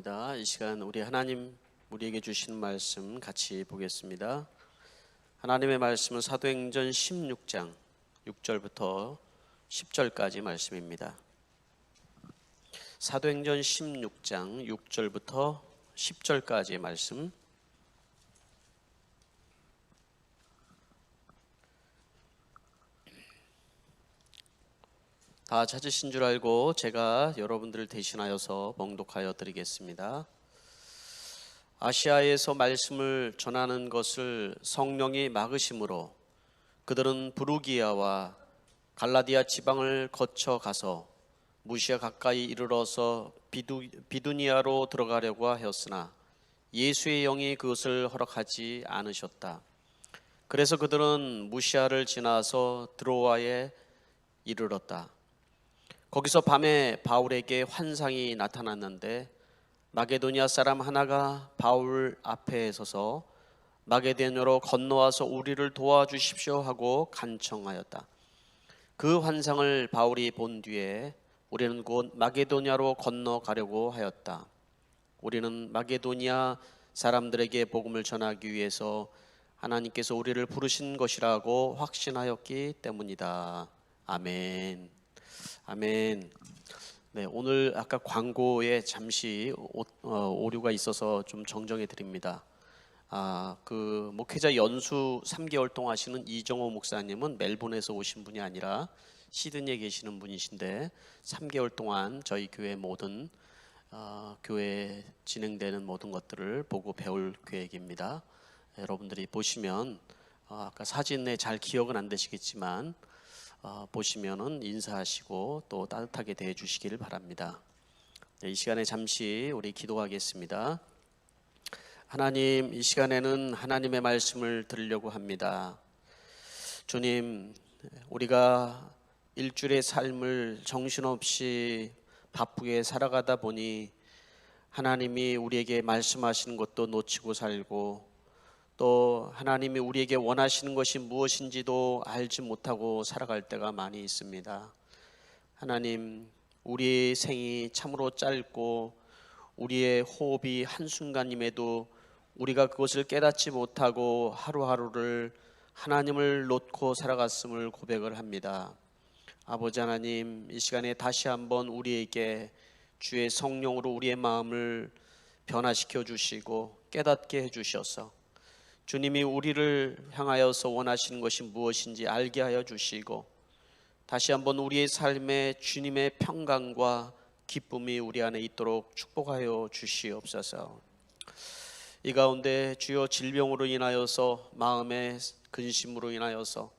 감사합니다. 이 시간 우리 하나님 우리에게 주시는 말씀 같이 보겠습니다. 하나님의 말씀은 사도행전 16장 6절부터 10절까지 말씀입니다. 사도행전 16장 6절부터 10절까지 말씀. 다 찾으신 줄 알고 제가 여러분들을 대신하여서 봉독하여 드리겠습니다. 아시아에서 말씀을 전하는 것을 성령이 막으심으로 그들은 부르기아와 갈라디아 지방을 거쳐 가서 무시아 가까이 이르러서 비두니아로 들어가려고 하였으나 예수의 영이 그것을 허락하지 않으셨다. 그래서 그들은 무시아를 지나서 드로아에 이르렀다. 거기서 밤에 바울에게 환상이 나타났는데 마게도니아 사람 하나가 바울 앞에 서서 마게도냐로 건너와서 우리를 도와주십시오 하고 간청하였다. 그 환상을 바울이 본 뒤에 우리는 곧 마게도냐로 건너가려고 하였다. 우리는 마게도니아 사람들에게 복음을 전하기 위해서 하나님께서 우리를 부르신 것이라고 확신하였기 때문이다. 아멘. 아멘. 네, 오늘 아까 광고에 잠시 오류가 있어서 좀 정정해 드립니다. 그 목회자 연수 3개월 동안 하시는 이정호 목사님은 멜번에서 오신 분이 아니라 시드니에 계시는 분이신데 3개월 동안 저희 교회 모든 교회에 진행되는 모든 것들을 보고 배울 계획입니다. 여러분들이 보시면 아까 사진에 잘 기억은 안 되시겠지만 보시면은 인사하시고 또 따뜻하게 대해 주시기를 바랍니다. 네, 이 시간에 잠시 우리 기도하겠습니다. 하나님, 이 시간에는 하나님의 말씀을 들으려고 합니다. 주님, 우리가 일주일의 삶을 정신없이 바쁘게 살아가다 보니 하나님이 우리에게 말씀하시는 것도 놓치고 살고 또 하나님이 우리에게 원하시는 것이 무엇인지도 알지 못하고 살아갈 때가 많이 있습니다. 하나님, 우리의 생이 참으로 짧고 우리의 호흡이 한순간임에도 우리가 그것을 깨닫지 못하고 하루하루를 하나님을 놓고 살아갔음을 고백을 합니다. 아버지 하나님, 이 시간에 다시 한번 우리에게 주의 성령으로 우리의 마음을 변화시켜 주시고 깨닫게 해 주셔서 주님이 우리를 향하여서 원하시는 것이 무엇인지 알게 하여 주시고 다시 한번 우리의 삶에 주님의 평강과 기쁨이 우리 안에 있도록 축복하여 주시옵소서. 이 가운데 주여 질병으로 인하여서 마음의 근심으로 인하여서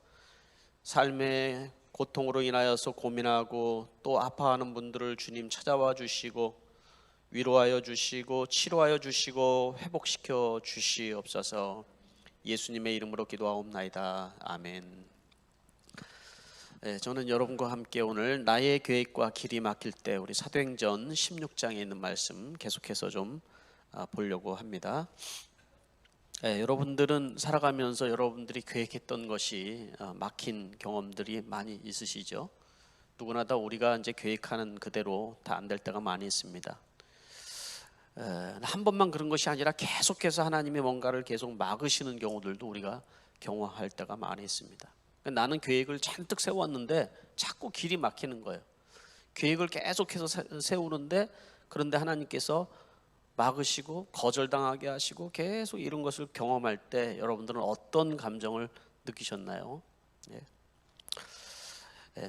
삶의 고통으로 인하여서 고민하고 또 아파하는 분들을 주님 찾아와 주시고 위로하여 주시고 치료하여 주시고 회복시켜 주시옵소서. 예수님의 이름으로 기도하옵나이다. 아멘. 네, 저는 여러분과 함께 오늘 나의 계획과 길이 막힐 때 우리 사도행전 16장에 있는 말씀 계속해서 좀 보려고 합니다. 네, 여러분들은 살아가면서 여러분들이 계획했던 것이 막힌 경험들이 많이 있으시죠? 누구나 다 우리가 이제 계획하는 그대로 다 안 될 때가 많이 있습니다. 한 번만 그런 것이 아니라 계속해서 하나님이 뭔가를 계속 막으시는 경우들도 우리가 경험할 때가 많이 있습니다. 나는 계획을 잔뜩 세웠는데 자꾸 길이 막히는 거예요. 계획을 계속해서 세우는데 그런데 하나님께서 막으시고 거절당하게 하시고 계속 이런 것을 경험할 때 여러분들은 어떤 감정을 느끼셨나요?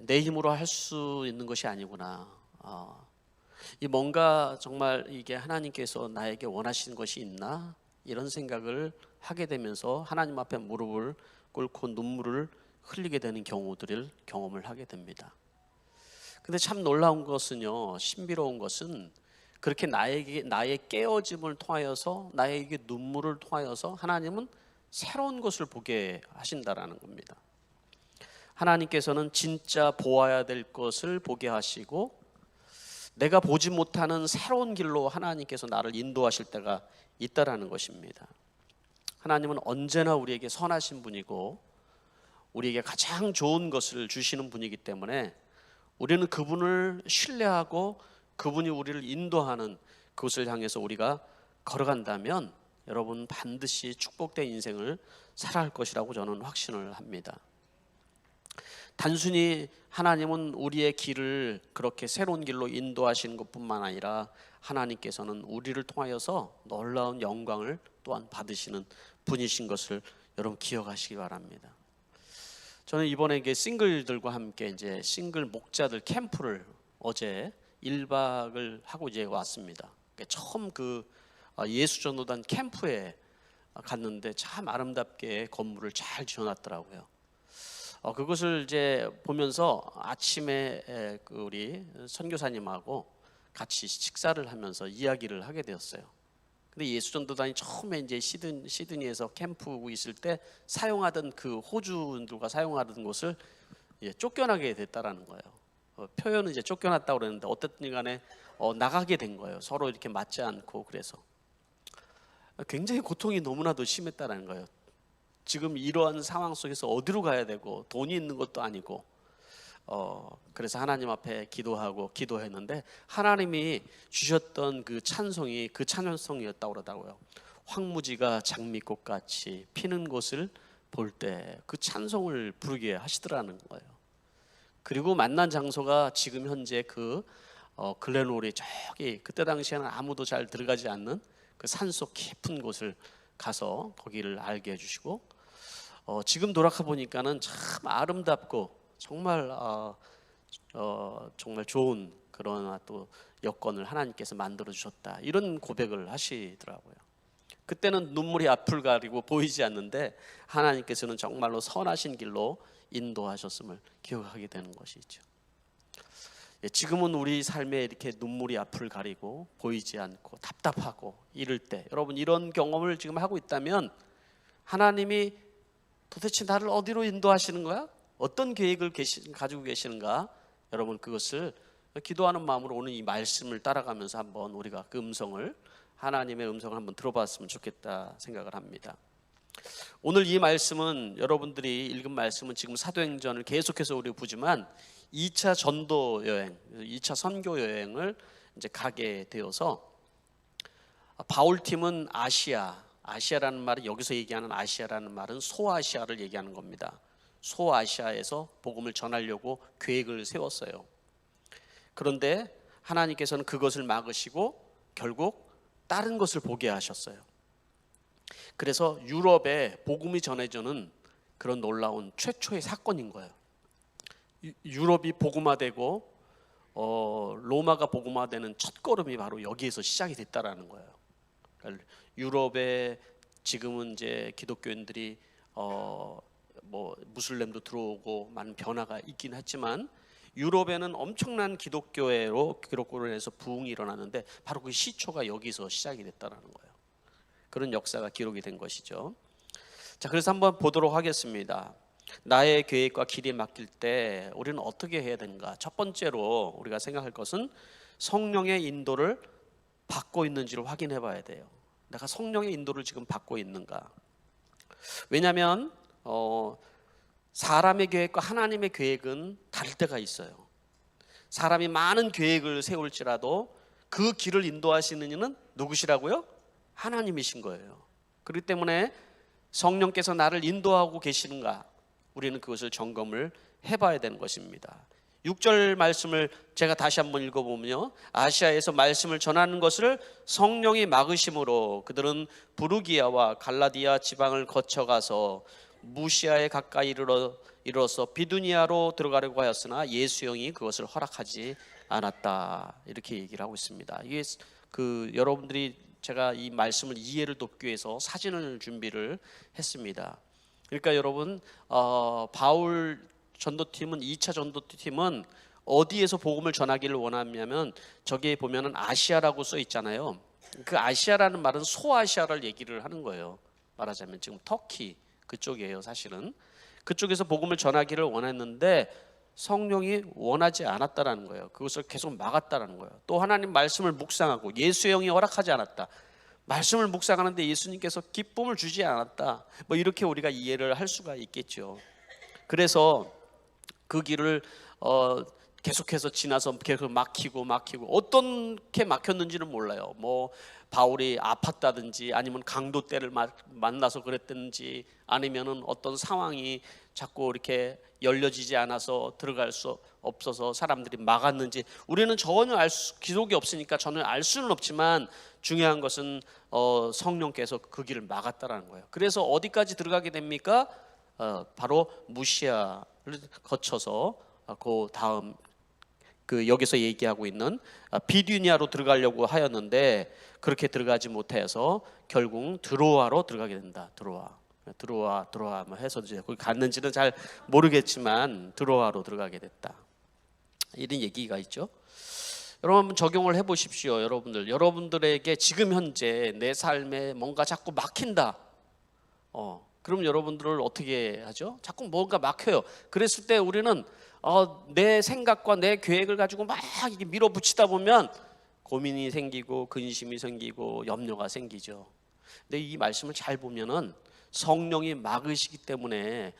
내 힘으로 할 수 있는 것이 아니구나. 이 뭔가 정말 이게 하나님께서 나에게 원하시는 것이 있나? 이런 생각을 하게 되면서 하나님 앞에 무릎을 꿇고 눈물을 흘리게 되는 경우들을 경험을 하게 됩니다. 근데 참 놀라운 것은요, 신비로운 것은 그렇게 나의 깨어짐을 통하여서 나에게 눈물을 통하여서 하나님은 새로운 것을 보게 하신다라는 겁니다. 하나님께서는 진짜 보아야 될 것을 보게 하시고 내가 보지 못하는 새로운 길로 하나님께서 나를 인도하실 때가 있다라는 것입니다. 하나님은 언제나 우리에게 선하신 분이고 우리에게 가장 좋은 것을 주시는 분이기 때문에 우리는 그분을 신뢰하고 그분이 우리를 인도하는 그것을 향해서 우리가 걸어간다면 여러분 반드시 축복된 인생을 살아갈 것이라고 저는 확신을 합니다. 단순히 하나님은 우리의 길을 그렇게 새로운 길로 인도하시는 것뿐만 아니라 하나님께서는 우리를 통하여서 놀라운 영광을 또한 받으시는 분이신 것을 여러분 기억하시기 바랍니다. 저는 이번에 싱글들과 함께 이제 싱글 목자들 캠프를 어제 1박을 하고 이제 왔습니다. 처음 예수전도단 캠프에 갔는데 참 아름답게 건물을 잘 지어놨더라고요. 그것을 이제 보면서 아침에 우리 선교사님하고 같이 식사를 하면서 이야기를 하게 되었어요. 근데 예수전도단이 처음에 이제 시드니에서 캠프 있을 때 사용하던 그 호주들과 사용하던 곳을 쫓겨나게 됐다라는 거예요. 표현은 이제 쫓겨났다고 그랬는데 어쨌든 간에 나가게 된 거예요. 서로 이렇게 맞지 않고. 그래서 굉장히 고통이 너무나도 심했다는 거예요. 지금 이러한 상황 속에서 어디로 가야 되고 돈이 있는 것도 아니고 그래서 하나님 앞에 기도했는데 하나님이 주셨던 그 찬송이 그 찬송이었다고 그러더라고요. 황무지가 장미꽃같이 피는 곳을 볼 때 그 찬송을 부르게 하시더라는 거예요. 그리고 만난 장소가 지금 현재 글렌홀이 저기 그때 당시에는 아무도 잘 들어가지 않는 그 산속 깊은 곳을 가서 거기를 알게 해주시고 지금 돌아가 보니까는 참 아름답고 정말 정말 좋은 그런 또 여건을 하나님께서 만들어 주셨다, 이런 고백을 하시더라고요. 그때는 눈물이 앞을 가리고 보이지 않는데 하나님께서는 정말로 선하신 길로 인도하셨음을 기억하게 되는 것이죠. 지금은 우리 삶에 이렇게 눈물이 앞을 가리고 보이지 않고 답답하고 이럴 때 여러분 이런 경험을 지금 하고 있다면 하나님이 도대체 나를 어디로 인도하시는 거야? 어떤 계획을 가지고 계시는가? 여러분 그것을 기도하는 마음으로 오늘 이 말씀을 따라가면서 한번 우리가 그 하나님의 음성을 한번 들어봤으면 좋겠다 생각을 합니다. 오늘 이 말씀은 여러분들이 읽은 말씀은 지금 사도행전을 계속해서 우리가 보지만 2차 전도 여행, 2차 선교 여행을 이제 가게 되어서 바울팀은 아시아라는 말은 여기서 얘기하는 아시아라는 말은 소아시아를 얘기하는 겁니다. 소아시아에서 복음을 전하려고 계획을 세웠어요. 그런데 하나님께서는 그것을 막으시고 결국 다른 것을 보게 하셨어요. 그래서 유럽에 복음이 전해지는 그런 놀라운 최초의 사건인 거예요. 유럽이 복음화되고 로마가 복음화되는 첫걸음이 바로 여기에서 시작이 됐다라는 거예요. 그러니까 유럽에 지금은 이제 기독교인들이 무슬림도 들어오고 많은 변화가 있긴 했지만 유럽에는 엄청난 기독교로 인해서 부흥이 일어나는데 바로 그 시초가 여기서 시작이 됐다라는 거예요. 그런 역사가 기록이 된 것이죠. 자, 그래서 한번 보도록 하겠습니다. 나의 계획과 길이 맡길 때 우리는 어떻게 해야 되는가? 첫 번째로 우리가 생각할 것은 성령의 인도를 받고 있는지를 확인해 봐야 돼요. 내가 성령의 인도를 지금 받고 있는가? 왜냐하면 사람의 계획과 하나님의 계획은 다를 때가 있어요. 사람이 많은 계획을 세울지라도 그 길을 인도하시는 이는 누구시라고요? 하나님이신 거예요. 그렇기 때문에 성령께서 나를 인도하고 계시는가? 우리는 그것을 점검을 해봐야 되는 것입니다. 6절 말씀을 제가 다시 한번 읽어보면요, 아시아에서 말씀을 전하는 것을 성령이 막으심으로 그들은 부르기아와 갈라디아 지방을 거쳐가서 무시아에 가까이 이르러서 비두니아로 들어가려고 하였으나 예수 영이 그것을 허락하지 않았다, 이렇게 얘기를 하고 있습니다. 이게 여러분들이 제가 이 말씀을 이해를 돕기 위해서 사진을 준비를 했습니다. 그러니까 여러분 바울 전도팀은 2차 전도팀은 어디에서 복음을 전하기를 원하냐면 저기에 보면은 아시아라고 써 있잖아요. 그 아시아라는 말은 소아시아를 얘기를 하는 거예요. 말하자면 지금 터키 그쪽이에요. 사실은 그쪽에서 복음을 전하기를 원했는데 성령이 원하지 않았다라는 거예요. 그것을 계속 막았다라는 거예요. 또 하나님 말씀을 묵상하고 예수의 영이 허락하지 않았다. 말씀을 묵상하는데 예수님께서 기쁨을 주지 않았다. 이렇게 우리가 이해를 할 수가 있겠죠. 그래서 그 길을 계속해서 지나서 계속 막히고 어떻게 막혔는지는 몰라요. 뭐 바울이 아팠다든지 아니면 강도 때를 만나서 그랬든지 아니면은 어떤 상황이 자꾸 이렇게 열려지지 않아서 들어갈 수 없어서 사람들이 막았는지 우리는 전혀 기록이 없으니까 전혀 알 수는 없지만 중요한 것은 성령께서 그 길을 막았다라는 거예요. 그래서 어디까지 들어가게 됩니까? 바로 무시아를 거쳐서 그 다음 여기서 얘기하고 있는 비두니아로 들어가려고 하였는데 그렇게 들어가지 못해서 결국 드로아로 들어가게 된다. 드로아 뭐 해서 이제 거기 갔는지는 잘 모르겠지만 드로아로 들어가게 됐다. 이런 얘기가 있죠. 여러분 한번 적용을 해보십시오. 여러분들에게 지금 현재 내 삶에 뭔가 자꾸 막힌다. 그럼 여러분들을 어떻게 하죠? 자꾸 뭔가 막혀요. 그랬을 때 우리는 내 생각과 내 계획을 가지고 막 이렇게 밀어붙이다 보면 고민이 생기고 근심이 생기고 염려가 생기죠. 근데 이 말씀을 잘 보면은 성령이 막으시기 때문에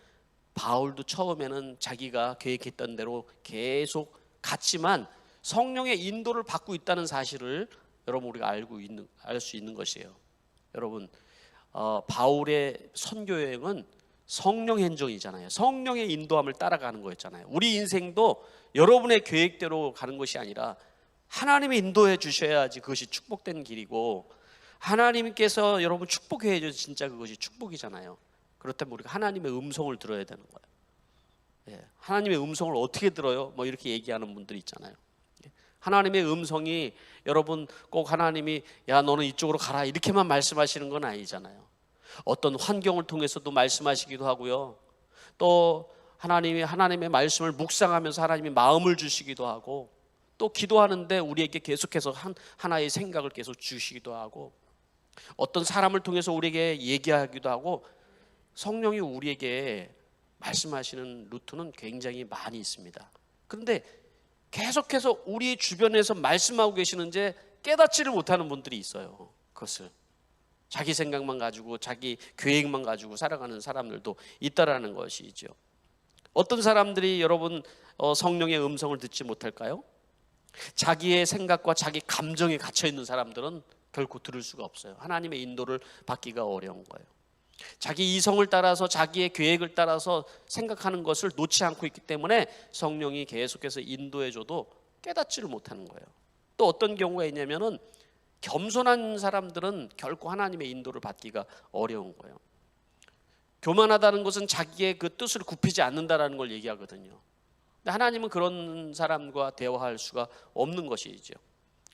바울도 처음에는 자기가 계획했던 대로 계속 갔지만 성령의 인도를 받고 있다는 사실을 여러분 우리가 알 수 있는 것이에요. 여러분 바울의 선교 여행은 성령 행정이잖아요. 성령의 인도함을 따라가는 거였잖아요. 우리 인생도 여러분의 계획대로 가는 것이 아니라 하나님이 인도해 주셔야지 그것이 축복된 길이고 하나님께서 여러분 축복해 주셔서 진짜 그것이 축복이잖아요. 그렇다면 우리가 하나님의 음성을 들어야 되는 거예요. 하나님의 음성을 어떻게 들어요? 뭐 이렇게 얘기하는 분들이 있잖아요. 하나님의 음성이 여러분 꼭 하나님이 야 너는 이쪽으로 가라 이렇게만 말씀하시는 건 아니잖아요. 어떤 환경을 통해서도 말씀하시기도 하고요. 또 하나님의 말씀을 묵상하면서 하나님이 마음을 주시기도 하고 또 기도하는데 우리에게 계속해서 하나의 생각을 계속 주시기도 하고 어떤 사람을 통해서 우리에게 얘기하기도 하고 성령이 우리에게 말씀하시는 루트는 굉장히 많이 있습니다. 그런데 계속해서 우리 주변에서 말씀하고 계시는데 깨닫지를 못하는 분들이 있어요. 그것을 자기 생각만 가지고 자기 계획만 가지고 살아가는 사람들도 있다라는 것이죠. 어떤 사람들이 여러분 성령의 음성을 듣지 못할까요? 자기의 생각과 자기 감정에 갇혀 있는 사람들은 결코 들을 수가 없어요. 하나님의 인도를 받기가 어려운 거예요. 자기 이성을 따라서 자기의 계획을 따라서 생각하는 것을 놓지 않고 있기 때문에 성령이 계속해서 인도해줘도 깨닫지를 못하는 거예요. 또 어떤 경우가 있냐면은 겸손한 사람들은 결코 하나님의 인도를 받기가 어려운 거예요. 교만하다는 것은 자기의 그 뜻을 굽히지 않는다라는 걸 얘기하거든요. 근데 하나님은 그런 사람과 대화할 수가 없는 것이죠.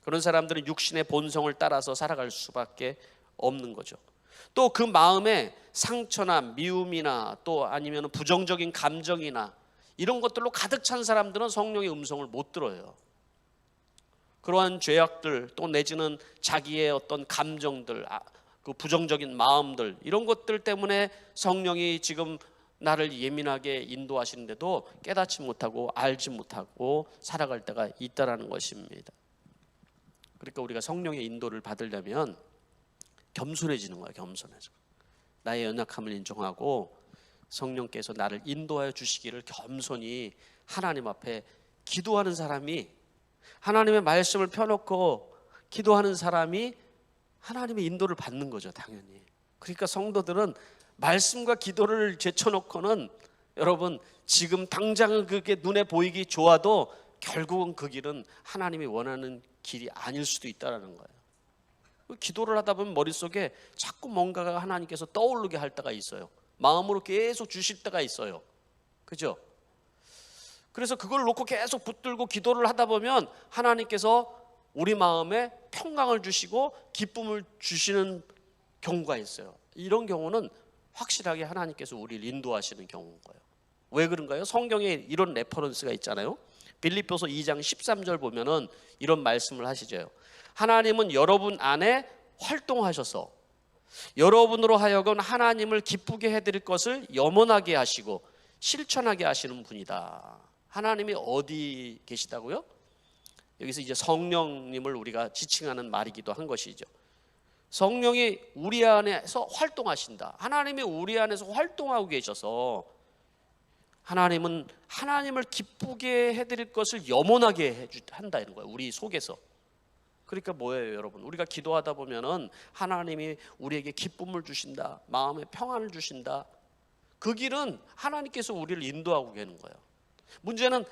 그런 사람들은 육신의 본성을 따라서 살아갈 수밖에 없는 거죠. 또 그 마음에 상처나 미움이나 또 아니면 부정적인 감정이나 이런 것들로 가득 찬 사람들은 성령의 음성을 못 들어요. 그러한 죄악들 또 내지는 자기의 어떤 감정들, 그 부정적인 마음들 이런 것들 때문에 성령이 지금 나를 예민하게 인도하시는데도 깨닫지 못하고 알지 못하고 살아갈 때가 있다라는 것입니다. 그러니까 우리가 성령의 인도를 받으려면 겸손해지는 거예요. 겸손해져. 나의 연약함을 인정하고 성령께서 나를 인도하여 주시기를 겸손히 하나님 앞에 기도하는 사람이, 하나님의 말씀을 펴놓고 기도하는 사람이 하나님의 인도를 받는 거죠. 당연히. 그러니까 성도들은 말씀과 기도를 제쳐놓고는 여러분 지금 당장은 그게 눈에 보이기 좋아도 결국은 그 길은 하나님이 원하는 길이 아닐 수도 있다는 거예요. 기도를 하다 보면 머릿속에 자꾸 뭔가가 하나님께서 떠오르게 할 때가 있어요. 마음으로 계속 주실 때가 있어요. 그죠? 그래서 그걸 놓고 계속 붙들고 기도를 하다 보면 하나님께서 우리 마음에 평강을 주시고 기쁨을 주시는 경우가 있어요. 이런 경우는 확실하게 하나님께서 우리를 인도하시는 경우인 거예요. 왜 그런가요? 성경에 이런 레퍼런스가 있잖아요. 빌립보서 2장 13절 보면은 이런 말씀을 하시죠. 하나님은 여러분 안에 활동하셔서 여러분으로 하여금 하나님을 기쁘게 해드릴 것을 염원하게 하시고 실천하게 하시는 분이다. 하나님이 어디 계시다고요? 여기서 이제 성령님을 우리가 지칭하는 말이기도 한 것이죠. 성령이 우리 안에서 활동하신다. 하나님이 우리 안에서 활동하고 계셔서 하나님은 하나님을 기쁘게 해드릴 것을 염원하게 한다 이런 거예요, 우리 속에서. 그러니까 뭐예요 여러분, 우리가 기도하다 보면은 하나님이 우리에게 기쁨을 주신다, 마음에 평안을 주신다. 그 길은 하나님께서 우리를 인도하고 계는 거예요. 문제는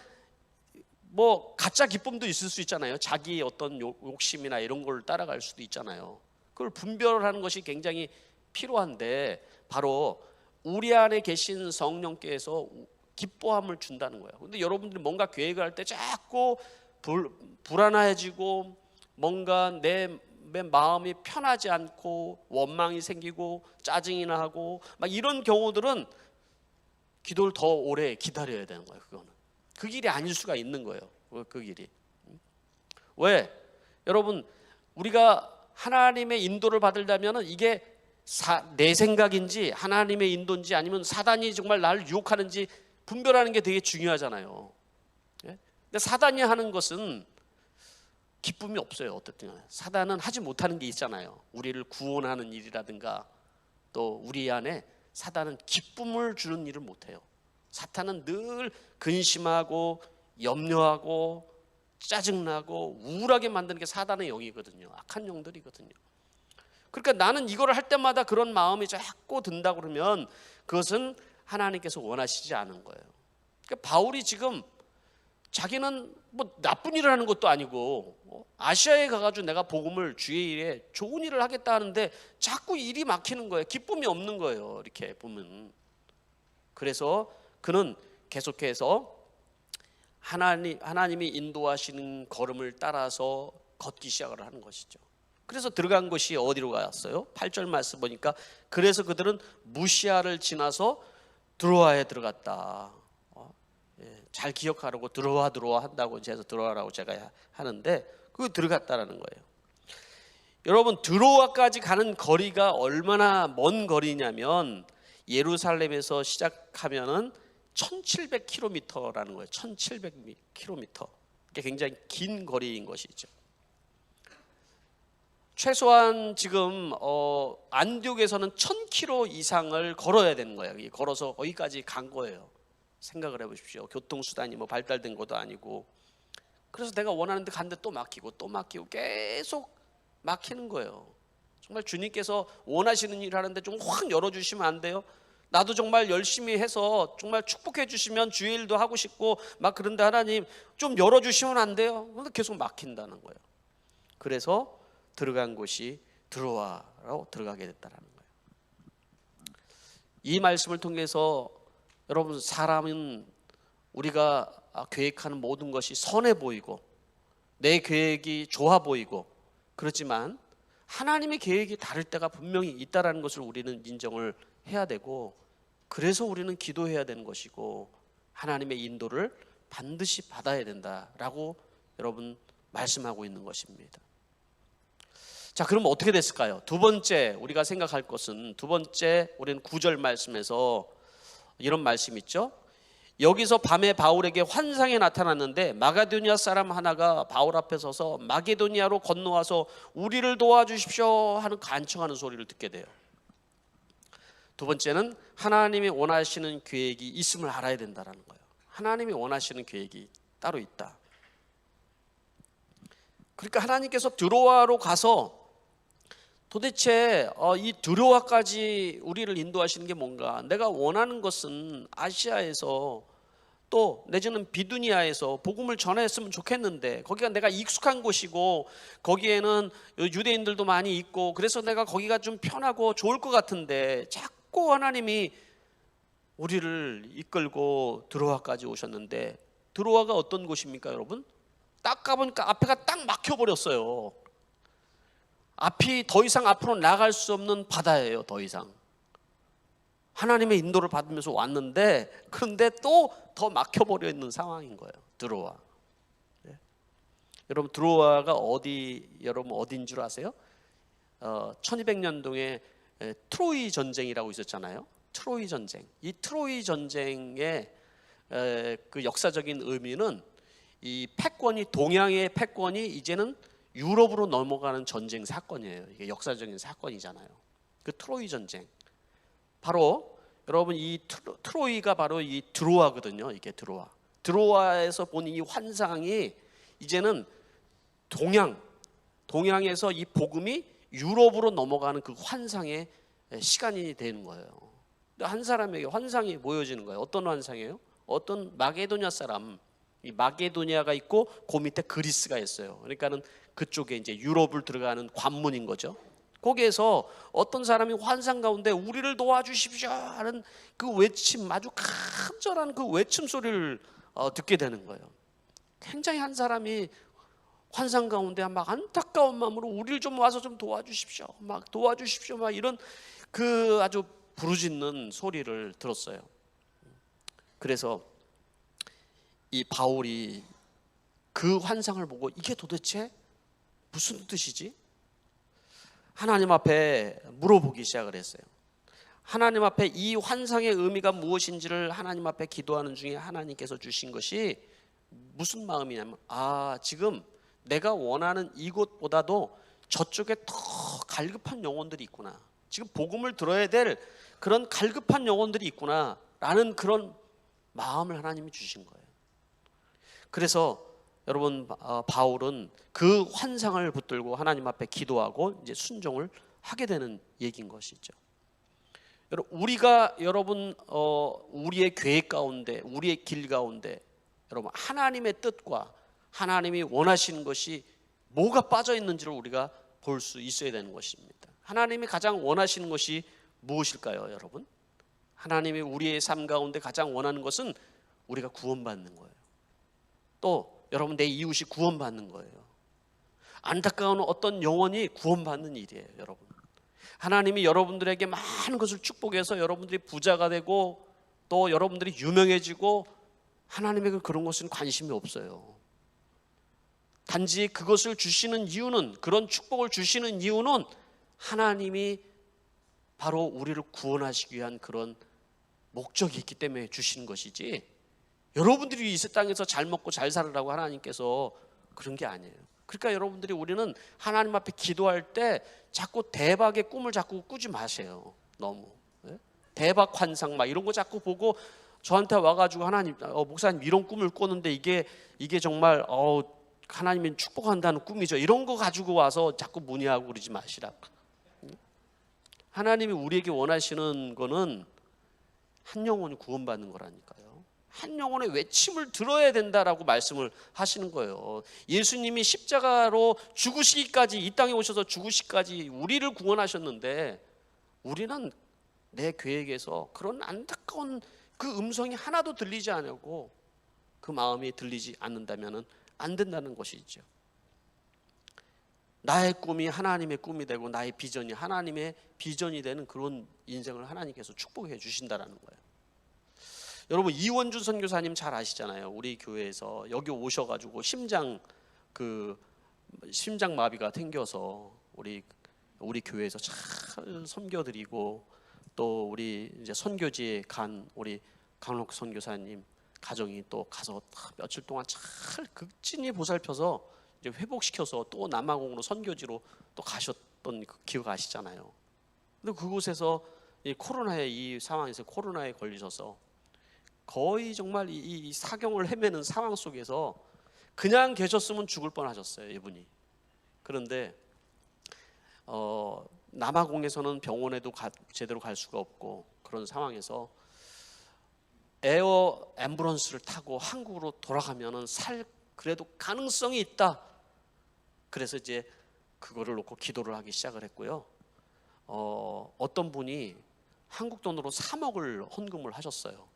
뭐 가짜 기쁨도 있을 수 있잖아요. 자기의 어떤 욕심이나 이런 걸 따라갈 수도 있잖아요. 그걸 분별하는 것이 굉장히 필요한데, 바로 우리 안에 계신 성령께서 기뻐함을 준다는 거예요. 근데 여러분들이 뭔가 계획을 할 때 자꾸 불안해지고 뭔가 내 마음이 편하지 않고 원망이 생기고 짜증이 나고 막 이런 경우들은 기도를 더 오래 기다려야 되는 거예요. 그거는 그 길이 아닐 수가 있는 거예요. 그 길이. 왜? 여러분, 우리가 하나님의 인도를 받으려면 이게 내 생각인지 하나님의 인도인지 아니면 사단이 정말 나를 유혹하는지 분별하는 게 되게 중요하잖아요. 근데 사단이 하는 것은 기쁨이 없어요. 어떻든 사단은 하지 못하는 게 있잖아요. 우리를 구원하는 일이라든가, 또 우리 안에 사단은 기쁨을 주는 일을 못해요. 사탄은 늘 근심하고 염려하고 짜증나고 우울하게 만드는 게 사단의 영이거든요. 악한 영들이거든요. 그러니까 나는 이거를 할 때마다 그런 마음이 자꾸 든다 그러면 그것은 하나님께서 원하시지 않은 거예요. 그러니까 바울이 지금 자기는 뭐 나쁜 일을 하는 것도 아니고 아시아에 가가지고 내가 복음을 주의 일에 좋은 일을 하겠다 하는데 자꾸 일이 막히는 거예요. 기쁨이 없는 거예요. 이렇게 보면. 그래서 그는 계속해서 하나님이 인도하시는 걸음을 따라서 걷기 시작을 하는 것이죠. 그래서 들어간 곳이 어디로 갔어요? 8절 말씀 보니까 그래서 그들은 무시아를 지나서 드로아에 들어갔다. 잘 기억하라고 드로아 한다고 해서 드로아라고 제가 하는데 그 들어갔다라는 거예요. 여러분, 드로아까지 가는 거리가 얼마나 먼 거리냐면 예루살렘에서 시작하면은 1700km라는 거예요. 1700km. 이게 굉장히 긴 거리인 것이죠. 최소한 지금 안디옥에서는 1000km 이상을 걸어야 되는 거예요. 걸어서 거기까지 간 거예요. 생각을 해보십시오. 교통수단이 뭐 발달된 것도 아니고. 그래서 내가 원하는 데 갔는데 또 막히고 또 막히고 계속 막히는 거예요. 정말 주님께서 원하시는 일을 하는데 좀 확 열어주시면 안 돼요? 나도 정말 열심히 해서 정말 축복해 주시면 주의 일도 하고 싶고 막 그런데 하나님 좀 열어주시면 안 돼요? 근데 계속 막힌다는 거예요. 그래서 들어간 곳이 드로아로 들어가게 됐다는 거예요. 이 말씀을 통해서 여러분, 사람은 우리가 계획하는 모든 것이 선해 보이고 내 계획이 좋아 보이고 그렇지만 하나님의 계획이 다를 때가 분명히 있다는 것을 우리는 인정을 해야 되고, 그래서 우리는 기도해야 되는 것이고 하나님의 인도를 반드시 받아야 된다라고 여러분 말씀하고 있는 것입니다. 자, 그럼 어떻게 됐을까요? 두 번째 우리가 생각할 것은, 두 번째 우리는 9절 말씀에서 이런 말씀 있죠. 여기서 밤에 바울에게 환상이 나타났는데 마게도니아 사람 하나가 바울 앞에 서서 마게도니아로 건너와서 우리를 도와주십시오 하는 간청하는 소리를 듣게 돼요. 두 번째는 하나님이 원하시는 계획이 있음을 알아야 된다는 거예요. 하나님이 원하시는 계획이 따로 있다. 그러니까 하나님께서 드로아로 가서 도대체 이 드로아까지 우리를 인도하시는 게 뭔가, 내가 원하는 것은 아시아에서 또 내지는 비두니아에서 복음을 전했으면 좋겠는데 거기가 내가 익숙한 곳이고 거기에는 유대인들도 많이 있고 그래서 내가 거기가 좀 편하고 좋을 것 같은데 자꾸 하나님이 우리를 이끌고 드로아까지 오셨는데, 드로아가 어떤 곳입니까 여러분? 딱 가보니까 앞에가 딱 막혀버렸어요. 앞이 더 이상 앞으로 나갈 수 없는 바다예요. 더 이상 하나님의 인도를 받으면서 왔는데 그런데 또 더 막혀버려 있는 상황인 거예요. 드로아. 네. 여러분, 드로아가 여러분 어디인 줄 아세요? 1200년도에 트로이 전쟁이라고 있었잖아요. 트로이 전쟁. 이 트로이 전쟁의 그 역사적인 의미는 이 패권이, 동양의 패권이 이제는 유럽으로 넘어가는 전쟁 사건이에요. 이게 역사적인 사건이잖아요. 그 트로이 전쟁. 바로 여러분 이 트로이가 바로 이 드로아거든요. 이게 드로아에서 본 이 환상이 이제는 동양에서 이 복음이 유럽으로 넘어가는 그 환상의 시간이 되는 거예요. 한 사람에게 환상이 보여지는 거예요. 어떤 환상이에요? 어떤 마게도냐 사람, 이 마게도냐가 있고 그 밑에 그리스가 있어요. 그러니까는 그쪽에 이제 유럽을 들어가는 관문인 거죠. 거기에서 어떤 사람이 환상 가운데 우리를 도와주십시오 하는 그 외침, 아주 간절한 그 외침 소리를 듣게 되는 거예요. 굉장히 한 사람이 환상 가운데 막 안타까운 마음으로 우리를 좀 와서 좀 도와주십시오, 막 도와주십시오, 막 이런 그 아주 부르짖는 소리를 들었어요. 그래서 이 바울이 그 환상을 보고 이게 도대체 무슨 뜻이지? 하나님 앞에 물어보기 시작을 했어요. 하나님 앞에 이 환상의 의미가 무엇인지를 하나님 앞에 기도하는 중에 하나님께서 주신 것이 무슨 마음이냐면, 지금 내가 원하는 이곳보다도 저쪽에 더 갈급한 영혼들이 있구나, 지금 복음을 들어야 될 그런 갈급한 영혼들이 있구나 라는 그런 마음을 하나님이 주신 거예요. 그래서 여러분, 바울은 그 환상을 붙들고 하나님 앞에 기도하고 이제 순종을 하게 되는 얘기인 것이죠. 우리가 여러분 우리의 계획 가운데, 우리의 길 가운데 여러분 하나님의 뜻과 하나님이 원하시는 것이 뭐가 빠져 있는지를 우리가 볼 수 있어야 되는 것입니다. 하나님이 가장 원하시는 것이 무엇일까요, 여러분? 하나님이 우리의 삶 가운데 가장 원하는 것은 우리가 구원받는 거예요. 또 여러분, 내 이웃이 구원받는 거예요. 안타까운 어떤 영혼이 구원받는 일이에요, 여러분. 하나님이 여러분들에게 많은 것을 축복해서 여러분들이 부자가 되고 또 여러분들이 유명해지고, 하나님에게 그런 것은 관심이 없어요. 단지 그것을 주시는 이유는, 그런 축복을 주시는 이유는 하나님이 바로 우리를 구원하시기 위한 그런 목적이 있기 때문에 주시는 것이지, 여러분들이 이 땅에서 잘 먹고 잘 살으라고 하나님께서 그런 게 아니에요. 그러니까 우리는 하나님 앞에 기도할 때 자꾸 대박의 꿈을 자꾸 꾸지 마세요. 너무 대박 환상 막 이런 거 자꾸 보고 저한테 와가지고 하나님, 목사님 이런 꿈을 꿨는데 이게 정말 하나님이 축복한다는 꿈이죠, 이런 거 가지고 와서 자꾸 문의하고 그러지 마시라고. 하나님이 우리에게 원하시는 거는 한 영혼이 구원받는 거라니까요. 한 영혼의 외침을 들어야 된다라고 말씀을 하시는 거예요. 예수님이 십자가로 죽으시기까지, 이 땅에 오셔서 죽으시기까지 우리를 구원하셨는데, 우리는 내 계획에서 그런 안타까운 그 음성이 하나도 들리지 않고 그 마음이 들리지 않는다면 안 된다는 것이죠. 나의 꿈이 하나님의 꿈이 되고 나의 비전이 하나님의 비전이 되는 그런 인생을 하나님께서 축복해 주신다는 거예요. 여러분, 이원준 선교사님 잘 아시잖아요. 우리 교회에서 여기 오셔가지고 심장마비가 생겨서 우리 교회에서 잘 섬겨드리고, 또 우리 이제 선교지에 간 우리 강록 선교사님 가정이 또 가서 며칠 동안 잘 극진히 보살펴서 이제 회복시켜서 또 남아공으로 선교지로 또 가셨던 그 기억 아시잖아요. 근데 그곳에서 이 코로나의 이 상황에서 코로나에 걸리셔서 거의 정말 이 사경을 헤매는 상황 속에서 그냥 계셨으면 죽을 뻔하셨어요, 이분이. 그런데 남아공에서는 병원에도 제대로 갈 수가 없고 그런 상황에서 에어 앰뷸런스를 타고 한국으로 돌아가면은 그래도 가능성이 있다. 그래서 이제 그거를 놓고 기도를 하기 시작을 했고요. 어떤 분이 한국 돈으로 3억을 헌금을 하셨어요.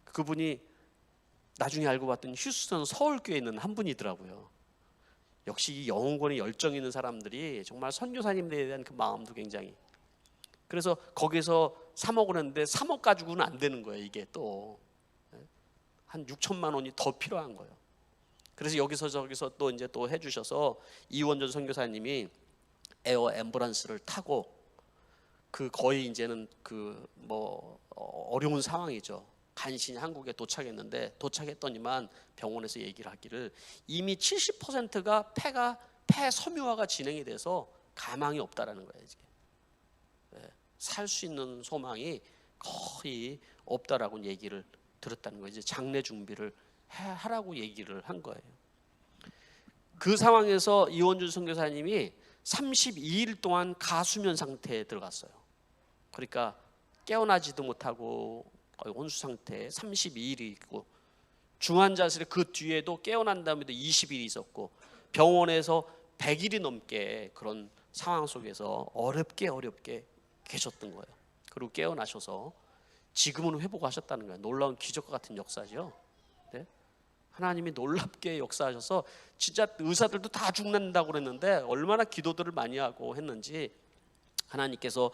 그분이 나중에 알고 봤더니 휴스턴 서울교회에 있는 한 분이더라고요. 역시 이 영혼권에 열정 있는 사람들이 정말 선교사님들에 대한 그 마음도 굉장히. 그래서 거기서 3억을 했는데 3억 가지고는 안 되는 거예요. 이게 또 한 6천만 원이 더 필요한 거예요. 그래서 여기서 저기서 또 이제 또 해주셔서 이원전 선교사님이 에어 앰뷸런스를 타고 그 거의 이제는 그 어려운 상황이죠. 간신히 한국에 도착했는데, 도착했더니만 병원에서 얘기를 하기를 이미 70%가 폐 섬유화가 진행이 돼서 가망이 없다라는 거예요. 살 수 있는 소망이 거의 없다라고 얘기를 들었다는 거예요. 이제 장례 준비를 하라고 얘기를 한 거예요. 그 상황에서 이원준 선교사님이 32일 동안 가수면 상태에 들어갔어요. 그러니까 깨어나지도 못하고 거의 혼수 상태에 32일이 있고, 중환자실에 그 뒤에도 깨어난 다음에도 20일이 있었고, 병원에서 100일이 넘게 그런 상황 속에서 어렵게 계셨던 거예요. 그리고 깨어나셔서 지금은 회복하셨다는 거예요. 놀라운 기적과 같은 역사죠. 네? 하나님이 놀랍게 역사하셔서 진짜 의사들도 다 죽는다고 그랬는데 얼마나 기도들을 많이 하고 했는지 하나님께서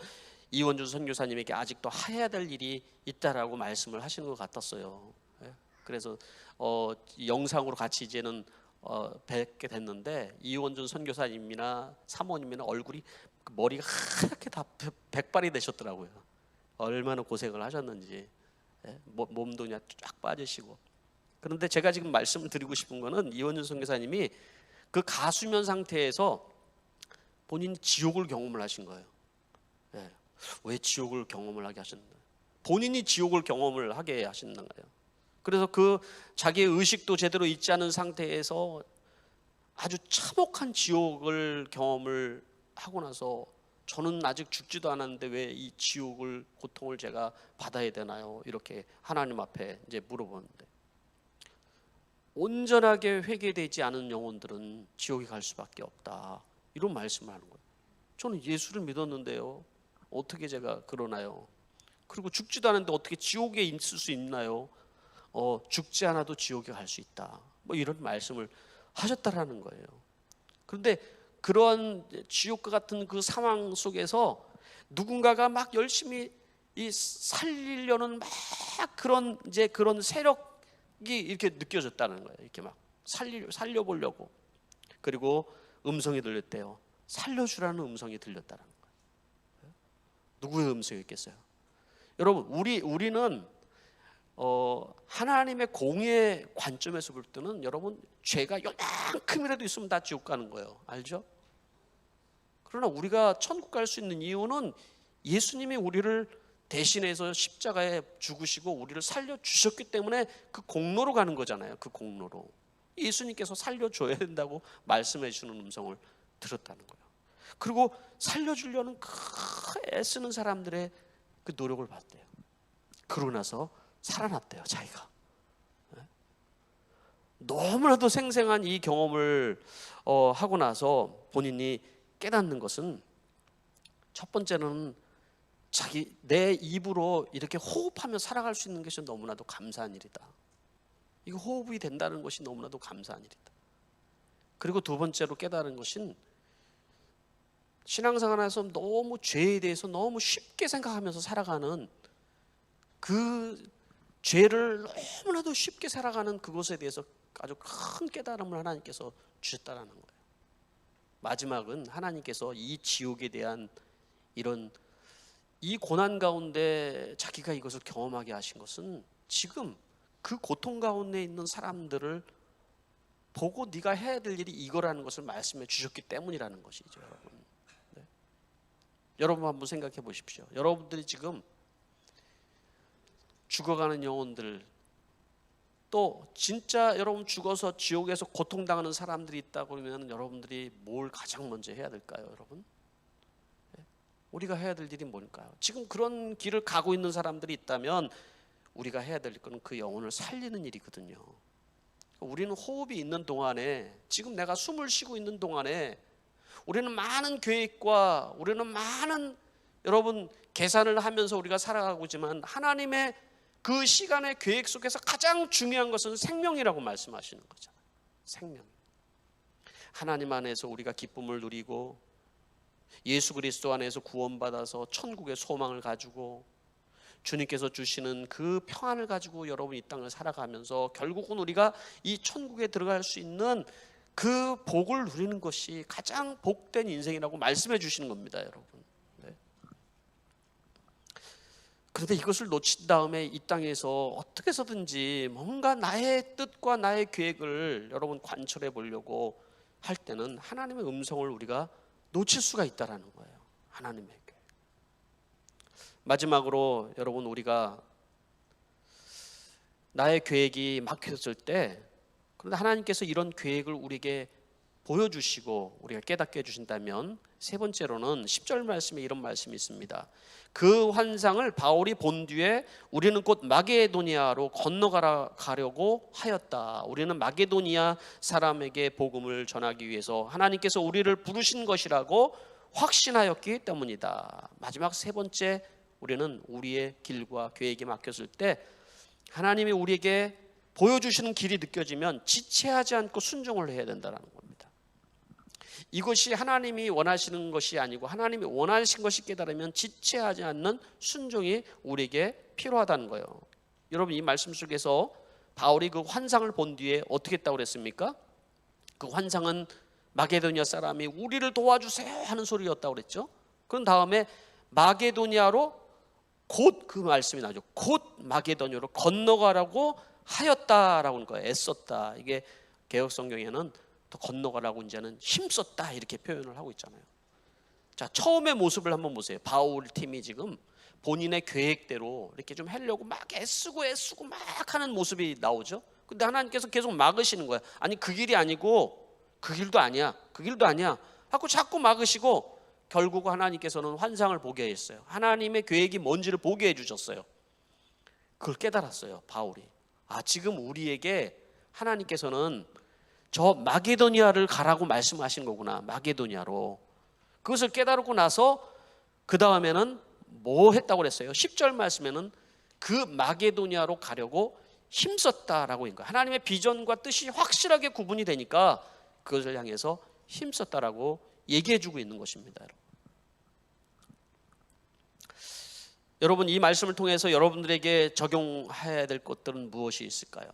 이원준 선교사님에게 아직도 해야 될 일이 있다라고 말씀을 하시는 것 같았어요. 그래서 영상으로 같이 이제는 뵙게 됐는데, 이원준 선교사님이나 사모님이나 얼굴이 머리가 하얗게 다 백발이 되셨더라고요. 얼마나 고생을 하셨는지. 몸도 그냥 쫙 빠지시고. 그런데 제가 지금 말씀을 드리고 싶은 거는, 이원준 선교사님이 그 가수면 상태에서 본인이 지옥을 경험을 하신 거예요. 왜 지옥을 경험을 하게 하셨나? 본인이 지옥을 경험을 하게 하시는 거예요. 그래서 그 자기의 의식도 제대로 있지 않은 상태에서 아주 참혹한 지옥을 경험을 하고 나서, 저는 아직 죽지도 않았는데 왜 이 지옥을, 고통을 제가 받아야 되나요? 이렇게 하나님 앞에 이제 물어보는데, 온전하게 회개되지 않은 영혼들은 지옥에 갈 수밖에 없다, 이런 말씀을 하는 거예요. 저는 예수를 믿었는데요, 어떻게 제가 그러나요? 그리고 죽지도 않았는데 어떻게 지옥에 있을 수 있나요? 죽지 않아도 지옥에 갈 수 있다, 뭐 이런 말씀을 하셨다라는 거예요. 그런데 그런 지옥과 같은 그 상황 속에서 누군가가 막 열심히 살리려는 막 그런 세력이 이렇게 느껴졌다는 거예요. 이렇게 막 살려보려고. 그리고 음성이 들렸대요. 살려주라는 음성이 들렸다는 거예요. 누구의 음성이었겠어요? 여러분, 우리는 하나님의 공의의 관점에서 볼 때는, 여러분, 죄가 요만큼이라도 있으면 다 지옥 가는 거예요. 알죠? 그러나 우리가 천국 갈 수 있는 이유는 예수님이 우리를 대신해서 십자가에 죽으시고 우리를 살려주셨기 때문에 그 공로로 가는 거잖아요. 그 공로로 예수님께서 살려줘야 된다고 말씀해 주는 음성을 들었다는 거예요. 그리고 살려주려는 애쓰는 사람들의 그 노력을 봤대요. 그러고 나서 살아났대요, 자기가. 너무나도 생생한 이 경험을 하고 나서 본인이 깨닫는 것은, 첫 번째는 내 입으로 이렇게 호흡하며 살아갈 수 있는 것이 너무나도 감사한 일이다. 이거 호흡이 된다는 것이 너무나도 감사한 일이다. 그리고 두 번째로 깨달은 것은, 신앙생활에서 너무 죄에 대해서 너무 쉽게 생각하면서 살아가는, 그 죄를 너무나도 쉽게 살아가는 그것에 대해서 아주 큰 깨달음을 하나님께서 주셨다는 거예요. 마지막은 하나님께서 이 지옥에 대한 이 고난 가운데 자기가 이것을 경험하게 하신 것은, 지금 그 고통 가운데 있는 사람들을 보고 네가 해야 될 일이 이거라는 것을 말씀해 주셨기 때문이라는 것이죠, 여러분. 네. 여러분 한번 생각해 보십시오. 여러분들이 지금 죽어가는 영혼들, 또 진짜 여러분 죽어서 지옥에서 고통당하는 사람들이 있다 그러면 여러분들이 뭘 가장 먼저 해야 될까요, 여러분? 우리가 해야 될 일이 뭘까요? 지금 그런 길을 가고 있는 사람들이 있다면 우리가 해야 될 것은 그 영혼을 살리는 일이거든요. 우리는 호흡이 있는 동안에, 지금 내가 숨을 쉬고 있는 동안에 우리는 많은 계획과 우리는 많은 여러분 계산을 하면서 우리가 살아가고 있지만, 하나님의 그 시간의 계획 속에서 가장 중요한 것은 생명이라고 말씀하시는 거잖아요. 생명. 하나님 안에서 우리가 기쁨을 누리고 예수 그리스도 안에서 구원받아서 천국의 소망을 가지고 주님께서 주시는 그 평안을 가지고 여러분 이 땅을 살아가면서 결국은 우리가 이 천국에 들어갈 수 있는 그 복을 누리는 것이 가장 복된 인생이라고 말씀해 주시는 겁니다, 여러분. 네. 그런데 이것을 놓친 다음에 이 땅에서 어떻게 해서든지 뭔가 나의 뜻과 나의 계획을 여러분 관철해 보려고 할 때는 하나님의 음성을 우리가 놓칠 수가 있다라는 거예요. 하나님의 계획. 마지막으로 여러분, 우리가 나의 계획이 막혔을 때, 그런데 하나님께서 이런 계획을 우리에게 보여주시고 우리가 깨닫게 해주신다면, 세 번째로는 10절 말씀에 이런 말씀이 있습니다. 그 환상을 바울이 본 뒤에 우리는 곧 마게도니아로 건너가려고 하였다. 우리는 마게도니아 사람에게 복음을 전하기 위해서 하나님께서 우리를 부르신 것이라고 확신하였기 때문이다. 마지막 세 번째, 우리는 우리의 길과 계획이 막혔을 때 하나님이 우리에게 보여주시는 길이 느껴지면 지체하지 않고 순종을 해야 된다는 겁니다. 이것이 하나님이 원하시는 것이 아니고 하나님이 원하신 것이 깨달으면 지체하지 않는 순종이 우리에게 필요하다는 거예요. 여러분, 이 말씀 속에서 바울이 그 환상을 본 뒤에 어떻게 했다고 그랬습니까? 그 환상은 마게도니아 사람이 우리를 도와주세요 하는 소리였다고 그랬죠. 그런 다음에 마게도니아로 곧, 그 말씀이 나죠. 곧 마게도니아로 건너가라고 하였다라고 하는 거예요. 애썼다. 이게 개역 성경에는 더 건너가라고 이제는 힘썼다 이렇게 표현을 하고 있잖아요. 자, 처음의 모습을 한번 보세요. 바울 팀이 지금 본인의 계획대로 이렇게 좀 하려고 막 애쓰고 막 하는 모습이 나오죠. 근데 하나님께서 계속 막으시는 거예요. 아니, 그 길이 아니고, 그 길도 아니야 하고 자꾸 막으시고, 결국 하나님께서는 환상을 보게 했어요. 하나님의 계획이 뭔지를 보게 해주셨어요. 그걸 깨달았어요, 바울이. 아, 지금 우리에게 하나님께서는 저 마게도니아를 가라고 말씀하신 거구나. 마게도니아로. 그것을 깨달고 나서 그 다음에는 뭐 했다고 그랬어요? 10절 말씀에는 그 마게도니아로 가려고 힘썼다라고 한 거예요. 하나님의 비전과 뜻이 확실하게 구분이 되니까 그것을 향해서 힘썼다라고 얘기해 주고 있는 것입니다. 여러분, 이 말씀을 통해서 여러분들에게 적용해야 될 것들은 무엇이 있을까요?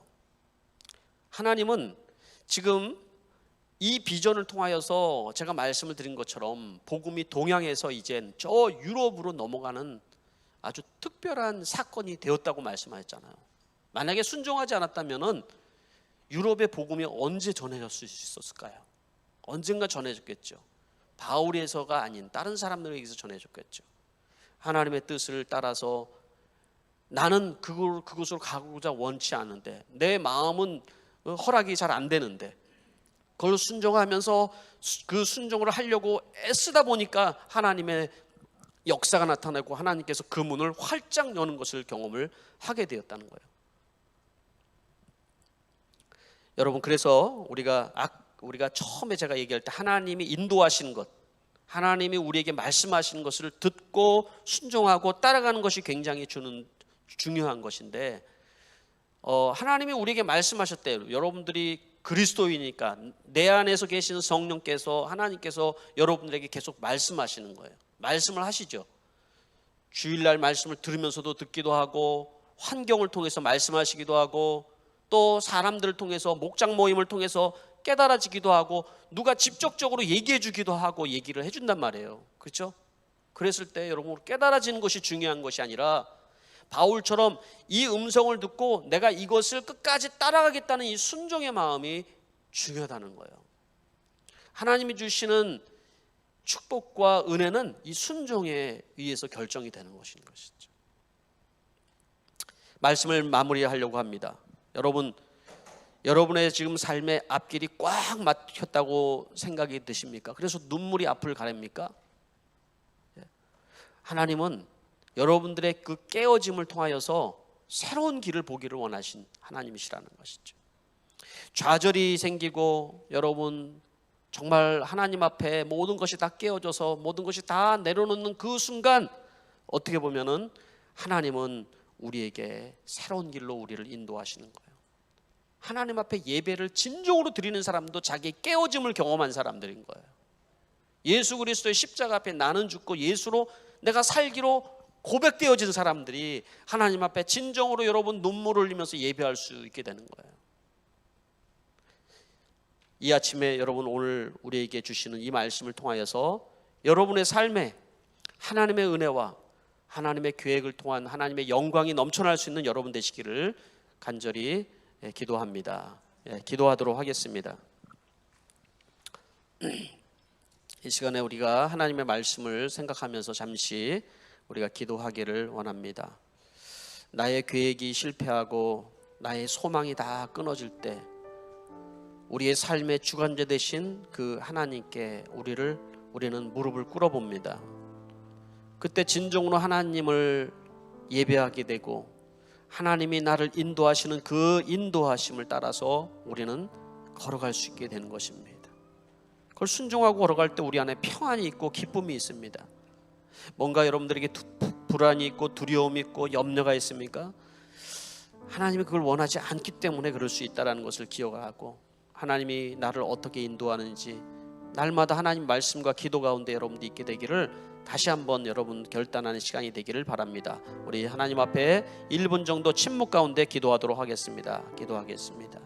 하나님은 지금 이 비전을 통하여서 제가 말씀을 드린 것처럼 복음이 동양에서 이젠 저 유럽으로 넘어가는 아주 특별한 사건이 되었다고 말씀하셨잖아요. 만약에 순종하지 않았다면 유럽의 복음이 언제 전해졌을 수 있었을까요? 언젠가 전해졌겠죠. 바울에서가 아닌 다른 사람들에게서 전해졌겠죠. 하나님의 뜻을 따라서 나는 그곳으로 가고자 원치 않은데, 내 마음은 허락이 잘 안 되는데, 그걸 순종하면서 그 순종을 하려고 애쓰다 보니까 하나님의 역사가 나타나고 하나님께서 그 문을 활짝 여는 것을 경험을 하게 되었다는 거예요. 여러분, 그래서 우리가 처음에 제가 얘기할 때 하나님이 인도하시는 것, 하나님이 우리에게 말씀하시는 것을 듣고 순종하고 따라가는 것이 굉장히 중요한 것인데, 하나님이 우리에게 말씀하셨대요. 여러분들이 그리스도이니까 내 안에서 계시는 성령께서, 하나님께서 여러분들에게 계속 말씀하시는 거예요. 말씀을 하시죠. 주일날 말씀을 들으면서도 듣기도 하고, 환경을 통해서 말씀하시기도 하고, 또 사람들을 통해서, 목장 모임을 통해서 깨달아지기도 하고, 누가 직접적으로 얘기해 주기도 하고 얘기를 해준단 말이에요. 그렇죠? 그랬을 때 여러분, 깨달아지는 것이 중요한 것이 아니라 바울처럼 이 음성을 듣고 내가 이것을 끝까지 따라가겠다는 이 순종의 마음이 중요하다는 거예요. 하나님이 주시는 축복과 은혜는 이 순종에 의해서 결정이 되는 것인 것이죠. 말씀을 마무리하려고 합니다. 여러분의 지금 삶의 앞길이 꽉 막혔다고 생각이 드십니까? 그래서 눈물이 앞을 가립니까? 하나님은 여러분들의 그 깨어짐을 통하여서 새로운 길을 보기를 원하신 하나님이시라는 것이죠. 좌절이 생기고 여러분 정말 하나님 앞에 모든 것이 다 깨어져서 모든 것이 다 내려놓는 그 순간, 어떻게 보면은 하나님은 우리에게 새로운 길로 우리를 인도하시는 거예요. 하나님 앞에 예배를 진정으로 드리는 사람도 자기 깨어짐을 경험한 사람들인 거예요. 예수 그리스도의 십자가 앞에 나는 죽고 예수로 내가 살기로 고백되어진 사람들이 하나님 앞에 진정으로 여러분 눈물을 흘리면서 예배할 수 있게 되는 거예요. 이 아침에 여러분, 오늘 우리에게 주시는 이 말씀을 통하여서 여러분의 삶에 하나님의 은혜와 하나님의 계획을 통한 하나님의 영광이 넘쳐날 수 있는 여러분 되시기를 간절히 기도합니다. 기도하도록 하겠습니다. 이 시간에 우리가 하나님의 말씀을 생각하면서 잠시 우리가 기도하기를 원합니다. 나의 계획이 실패하고 나의 소망이 다 끊어질 때 우리의 삶의 주관자 되신 그 하나님께 우리는 무릎을 꿇어봅니다. 그때 진정으로 하나님을 예배하게 되고 하나님이 나를 인도하시는 그 인도하심을 따라서 우리는 걸어갈 수 있게 되는 것입니다. 그걸 순종하고 걸어갈 때 우리 안에 평안이 있고 기쁨이 있습니다. 뭔가 여러분들에게 불안이 있고 두려움이 있고 염려가 있습니까? 하나님이 그걸 원하지 않기 때문에 그럴 수 있다는 것을 기억하고 하나님이 나를 어떻게 인도하는지 날마다 하나님 말씀과 기도 가운데 여러분들이 있게 되기를 다시 한번 여러분 결단하는 시간이 되기를 바랍니다. 우리 하나님 앞에 1분 정도 침묵 가운데 기도하도록 하겠습니다. 기도하겠습니다.